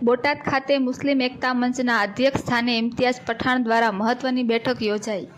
બોટાદ ખાતે મુસ્લિમ એકતા મંચના અધ્યક્ષ સ્થાને ઇમ્તિયાઝ પઠાણ દ્વારા મહત્વની બેઠક યોજાઈ।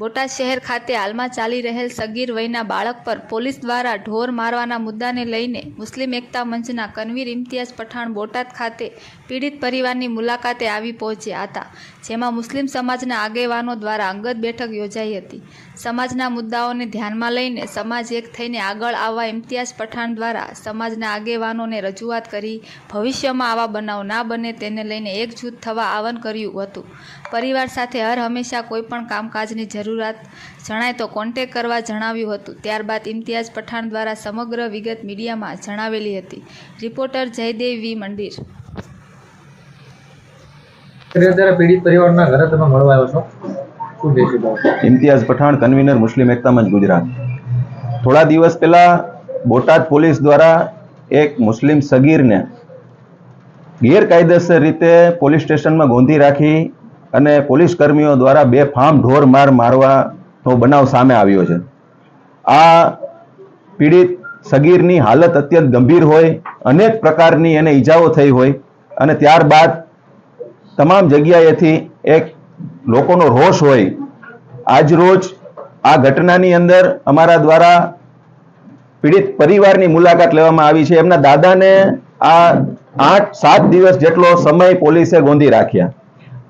બોટાદ શહેર ખાતે હાલમાં ચાલી રહેલ સગીર વયના બાળક પર પોલીસ દ્વારા ઢોર મારવાના મુદ્દાને લઈને મુસ્લિમ એકતા મંચના કન્વીર ઇમ્તિયાઝ પઠાણ બોટાદ ખાતે પીડિત પરિવારની મુલાકાતે આવી પહોંચ્યા હતા, જેમાં મુસ્લિમ સમાજના આગેવાનો દ્વારા અંગત બેઠક યોજાઈ હતી। સમાજના મુદ્દાઓને ધ્યાનમાં લઈને સમાજ એક થઈને આગળ આવવા ઇમ્તિયાઝ પઠાણ દ્વારા સમાજના આગેવાનોને રજૂઆત કરી ભવિષ્યમાં આવા બનાવ ના બને તેને લઈને એકજૂથ થવા આહવાન કર્યું હતું। પરિવાર સાથે હર હંમેશા કોઈપણ કામકાજની જરૂરિયાત જણાય તો કોન્ટેક્ટ કરવા જણાવ્યું હતું। ત્યારબાદ ઇમ્તિયાઝ પઠાણ દ્વારા સમગ્ર વિગત મીડિયામાં જણાવેલી હતી। રિપોર્ટર જયદેવ વી મંદિર। પીડિત પરિવારના ઘરે તમે મળવા આવ્યો છો, શું કહેશો? ઇમ્તિયાઝ પઠાણ, કન્વીનર મુસ્લિમ એકતા મંચ ગુજરાત। થોડા દિવસ પહેલા બોટાદ પોલીસ દ્વારા એક મુસ્લિમ સગીરને ગેરકાયદેસર રીતે પોલીસ સ્ટેશનમાં ગોંધી રાખી અને પોલીસ કર્મીઓ દ્વારા બેફામ ઢોર મારવાનો બનાવ સામે આવ્યો છે। આ પીડિત સગીરની હાલત અત્યંત ગંભીર હોય, અનેક પ્રકારની એને ઈજાઓ થઈ હોય અને ત્યારબાદ તમામ જગ્યાએથી એક લોકોનો રોષ હોય। આજ રોજ આ ઘટનાની અંદર અમારા દ્વારા પીડિત પરિવારની મુલાકાત લેવામાં આવી છે। એમના દાદાને આ 8-7 દિવસ જેટલો સમય પોલીસે ગોંધી રાખ્યા।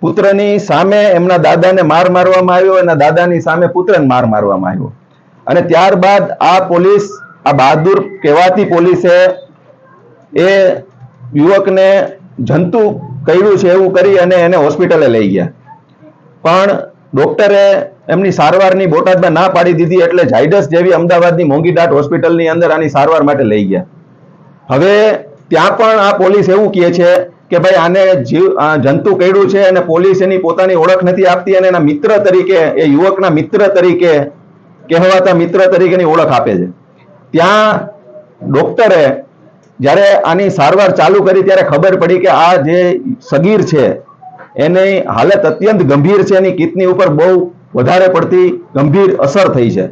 પુત્રની સામે એમના દાદાને માર મારવામાં આવ્યો, એના દાદાની સામે પુત્રને માર મારવામાં આવ્યો અને ત્યારબાદ આ પોલીસ, આ બહાદુર કહેવાતી પોલીસે એ યુવકને જંતુ કર્યું છે એવું કરી અને એને હોસ્પિટલે લઈ ગયા, પણ ડોક્ટરે એમની સારવારની બોટાદમાં ના પાડી દીધી એટલે ઝાયડસ જેવી અમદાવાદની મોંઘીદાટ હોસ્પિટલની અંદર આની સારવાર માટે લઈ ગયા। હવે ત્યાં પણ આ પોલીસ એવું કહે છે કે ભાઈ આને જંતુ કર્યું છે અને પોલીસ એની પોતાની ઓળખ નથી આપતી અને એના મિત્ર તરીકે, એ યુવકના મિત્ર તરીકે કહેવાતા મિત્ર તરીકેની ઓળખ આપે છે। ત્યાં ડોક્ટરે જ્યારે આની સારવાર ચાલુ કરી ત્યારે ખબર પડી કે આ જે સગીર છે એની હાલત અત્યંત ગંભીર છે, એની કિડની ઉપર બહુ વધારે પડતી ગંભીર અસર થઈ છે।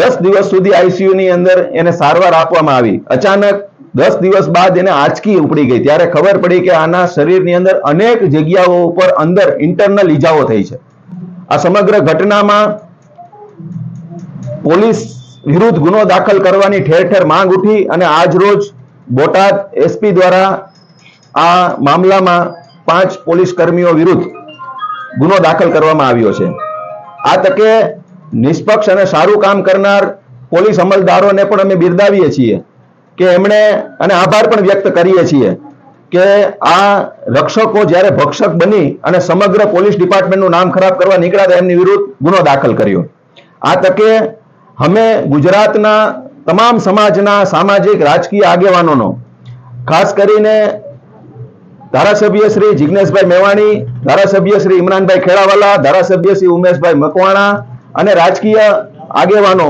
10 દિવસ સુધી આઈસીયુ ની અંદર એને સારવાર આપવામાં આવી। અચાનક 10 દિવસ બાદ એને આંચકી ઉપડી ગઈ, ત્યારે ખબર પડી કે આના શરીરની અંદર અનેક જગ્યાઓ ઉપર અંદર ઇન્ટરનલ ઈજાઓ થઈ છે। આ સમગ્ર ઘટનામાં પોલીસ વિરુદ્ધ ગુનો દાખલ કરવાની ઠેર ઠેર માંગ ઉઠી અને આજ રોજ બોટાદ એસપી દ્વારા આ મામલામાં 5 પોલીસ કર્મીઓ વિરુદ્ધ ગુનો દાખલ કરવામાં આવ્યો છે। આ તકે નિષ્પક્ષ અને સારું કામ કરનાર પોલીસ અમલદારોને પણ અમે બિરદાવીએ છીએ કે એમણે, અને આભાર પણ વ્યક્ત કરીએ છીએ કે આ રક્ષકો જ્યારે ભક્ષક બની અને સમગ્ર પોલીસ ડિપાર્ટમેન્ટનું નામ ખરાબ કરવા નીકળ્યા હતા, એમની વિરુદ્ધ ગુનો દાખલ કર્યો। આ તકે અમે ગુજરાતના તમામ સમાજના સામાજિક રાજકીય આગેવાનોનો, ખાસ કરીને ધારાસભ્ય શ્રી જિગ્નેશભાઈ મેવાણી, ધારાસભ્ય શ્રી ઇમરાનભાઈ ખેડાવાલા, ધારાસભ્ય શ્રી ઉમેશભાઈ મકવાણા અને રાજકીય આગેવાનો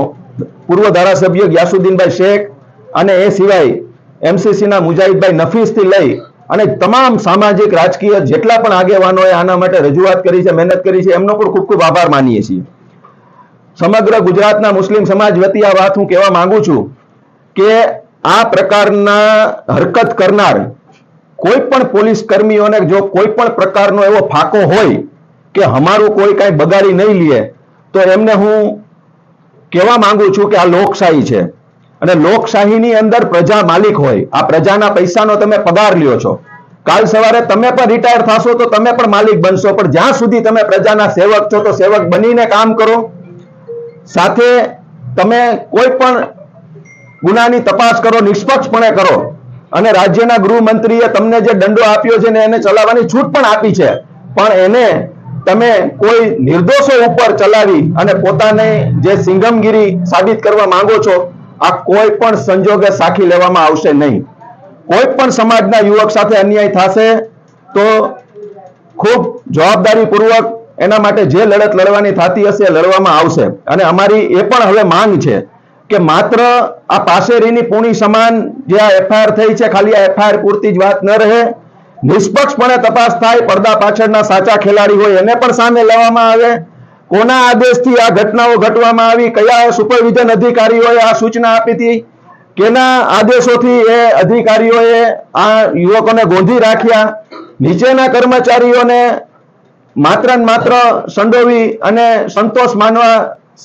પૂર્વ ધારાસભ્ય ગ્યાસુદ્દીનભાઈ શેખ અને એ સિવાય એમસીસીના મુજાહિદભાઈ નફીસથી લઈ અને તમામ સામાજિક રાજકીય જેટલા પણ આગેવાનોએ આના માટે રજૂઆત કરી છે, મહેનત કરી છે, એમનો પણ ખૂબ ખૂબ આભાર માનીએ છીએ। સમગ્ર ગુજરાતના મુસ્લિમ સમાજ વતી આ વાત હું કહેવા માંગુ છું કે આ પ્રકારના હરકત કરનાર કોઈ પણ પોલીસ કર્મીઓને જો કોઈ પણ પ્રકારનો એવો ફાકો હોય કે અમારું કોઈ કાંઈ બગાડી નહીં લે તો એમને હું કહેવા માંગુ છું કે આ લોકશાહી છે અને લોકશાહીની અંદર પ્રજા માલિક હોય। આ પ્રજાના પૈસાનો તમે પગાર લ્યો છો, કાલ સવારે તમે પણ રિટાયર થશો તો તમે પણ માલિક બનશો, પણ જ્યાં સુધી તમે પ્રજાના સેવક છો તો સેવક બનીને કામ કરો। સાથે તમે કોઈ પણ ગુનાની તપાસ કરો, નિષ્પક્ષપણે કરો અને રાજ્યના ગૃહમંત્રીએ તમને જે દંડો આપ્યો છે ને એને ચલાવવાની છૂટ પણ આપી છે, પણ એને તમે કોઈ નિર્દોષો ઉપર ચલાવી અને પોતાને જે સિંઘમગીરી સાબિત કરવા માંગો છો, આ કોઈ પણ સંજોગે સાખી લેવામાં આવશે નહીં। કોઈ પણ સમાજના યુવક સાથે અન્યાય થશે તો ખૂબ જવાબદારીપૂર્વક એના માટે જે લડત લડવાની થતી હશે એ લડવામાં આવશે। અને અમારી એ પણ હવે માંગ છે કે માત્ર આ પાસેરીની પૂણી સમાન જે આ એફઆઈઆર થઈ છે, ખાલી આ એફઆઈઆર પૂરતી જ વાત ન રહે, નિષ્પક્ષપણે તપાસ થાય, પડદા પાછળના સાચા ખેલાડી હોય એને પણ સામે લેવામાં આવે। કોના આદેશથી આ ઘટનાઓ ઘટવામાં આવી, કયા સુપરવિઝન અધિકારીઓએ આ સૂચના આપી હતી, કેના આદેશોથી એ અધિકારીઓએ આ યુવકોને ગોંધી રાખ્યા, નીચેના કર્મચારીઓને માત્ર ને માત્ર સંડોવી અને સંતોષ માનવા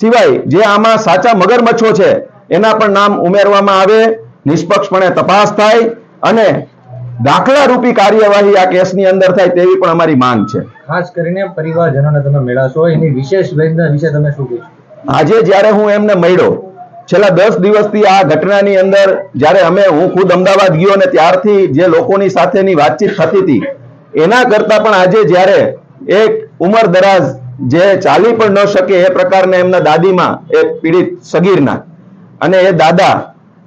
સિવાય જે આમાં સાચા મગરમચ્છો છે એના પણ નામ ઉમેરવામાં આવે, નિષ્પક્ષપણે તપાસ થાય અને દાખલા રૂપી કાર્યવાહી આ કેસની અંદર થાય તેવી પણ અમારી માંગ છે. ખાસ કરીને પરિવારજનોને તમે મળ્યા છો, એની વિશેષ વેદના વિશે તમે શું કહેશો? આજે જ્યારે હું એમને મળ્યો, છેલ્લા 10 દિવસથી આ ઘટનાની અંદર જ્યારે હું ખુદ અમદાવાદ ગયો ને ત્યારથી જે લોકોની સાથેની વાતચીત થતી હતી એના કરતા પણ આજે જ્યારે એક ઉંમર દરાજ જે ચાલી પણ ન શકે એ પ્રકારના એમના દાદીમાં એક પીડિત સગીરના અને એ દાદા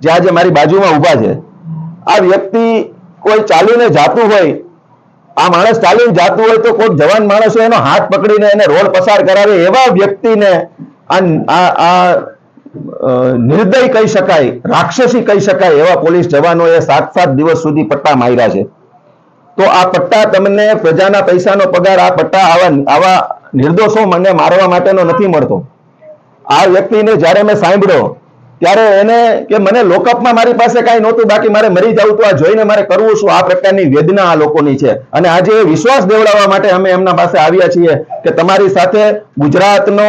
જે આજે મારી બાજુમાં ઊભા છે, આ વ્યક્તિ કોઈ ચાલીને જાતું હોય, આ માણસ ચાલીને જાતું હોય તો કોઈ જવાન માણસ હોય એનો હાથ પકડીને એને રોડ પસાર કરાવે એવા વ્યક્તિને નિર્દય કહી શકાય, રાક્ષસી કહી શકાય એવા પોલીસ જવાનોએ 7 દિવસ સુધી પટ્ટા માર્યા છે. તો આ પટ્ટા તમને પ્રજાના પૈસાનો પગાર, આ પટ્ટા આવા નિર્દોષો મને મારવા માટેનો નથી મળતો. આ વ્યક્તિને જ્યારે મેં સાંભળ્યો ત્યારે એને કે મને લોકઅપમાં મારી પાસે કાંઈ નહોતું, બાકી મારે મરી જવું તો આ જોઈને મારે કરવું શું, આ પ્રકારની વેદના આ લોકોની છે. અને આજે એ વિશ્વાસ દેવડાવવા માટે અમે એમના પાસે આવ્યા છીએ કે તમારી સાથે ગુજરાતનો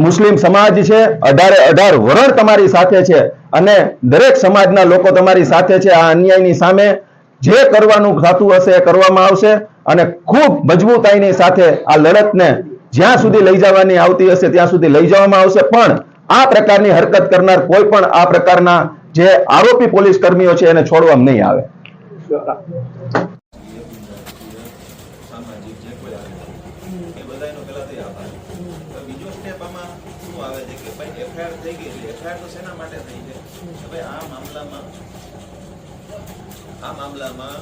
મુસ્લિમ સમાજ છે, 18 વરણ તમારી સાથે છે અને દરેક સમાજના લોકો તમારી સાથે છે. આ અન્યાયની સામે જે કરવાનું થતું હશે એ કરવામાં આવશે અને ખૂબ મજબૂતાઈની સાથે આ લડતને જ્યાં સુધી લઈ જવાની આવતી હશે ત્યાં સુધી લઈ જવામાં આવશે. પણ આ પ્રકારની હરકત કરનાર કોઈ પણ આ પ્રકારના જે આરોપી પોલીસ કર્મીઓ છે એને છોડવામાં નહીં આવે. બીજો સ્ટેપ આમાં શું આવે છે કે ભાઈ એફઆઈઆર થઈ ગઈ છે, એફઆઈઆર તો શેના માટે થઈ છે કે ભાઈ આ મામલામાં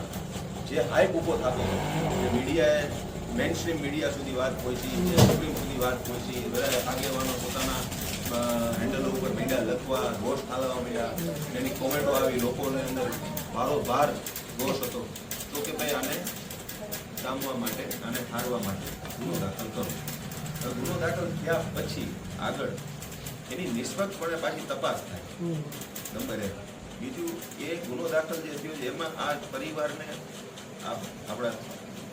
જે હાઈપ ઉભો થતો હતો, જે મીડિયાએ મેઇનસ્ટ્રીમ મીડિયા સુધી વાત પહોંચી, જે સુપ્રીમ સુધી વાત પહોંચી, બધા આગેવાનો પોતાના હેન્ડલો ઉપર મીડિયા લખવા, રોષ ઠાલવા માંડ્યા, એની કોમેન્ટો આવી, લોકોને અંદર ભારોભાર રોષ હતો. તો કે ભાઈ આને ડામવા માટે, આને ઠારવા માટે ગુનો દાખલ કરો. ગુનો દાખલ થયા પછી આગળ એની નિષ્પક્ષપણે પાછી તપાસ થાય. નંબર 1. બીજું, એ ગુનો દાખલ જે થયો છે એમાં આ પરિવારને, આપણા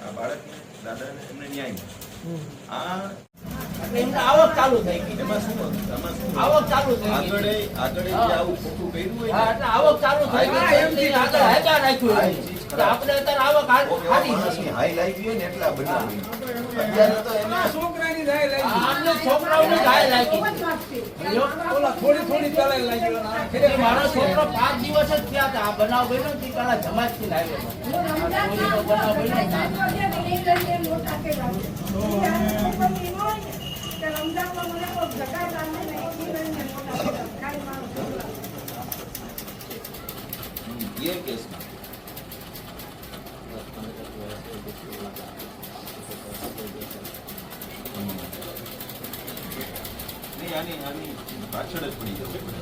આ બાળકને, દાદાને એમને ન્યાય મળે. આવક ચાલુ થઈ ગઈ, એમાં શું આવક ચાલુ થઈ ગઈ, આગળ જે આવું ખોટું કર્યું હોય હા, એટલે આવક ચાલુ થઈ ગઈ, આગળ હેચા રાખ્યું હોય. તો આપણે અત્યારે આવક હારી છે. હાઈ લાગી હોય ને એટલા બનાવી. અત્યારે તો એના આમને છોકરાઓની ગાય લાગી છે. મારો છોકરો 5 દિવસ જ થયા હતા. આ બનાવ બન્યો તે પેલા જમાતથી લાવ્યો. બનાવ એ કેસમાં આની પાછળ જ પડી જવું પડે.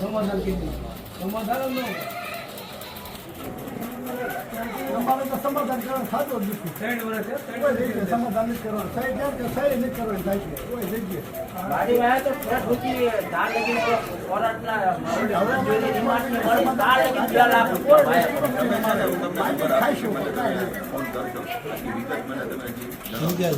સમાધાન કીધું, સમાધાન ન અમારે તો સમાધાન કરવાનું થતું જ નથી. 3 વર્ષ સમાધાન નથી કરવાનું, સહી ક્યાં કે સહી નથી કરવાની થાય છે કોઈ જગ્યાએ. મારી વાહે તો ફ્રેશ રૂપી દાળ લગી કોરાટના રિમાન્ડની મળી દાળ લગી 2 લાખ રૂપિયા ભાઈ. ખાઈશું ફોન કરજો. આટલી વિગત મને તમે સમજાય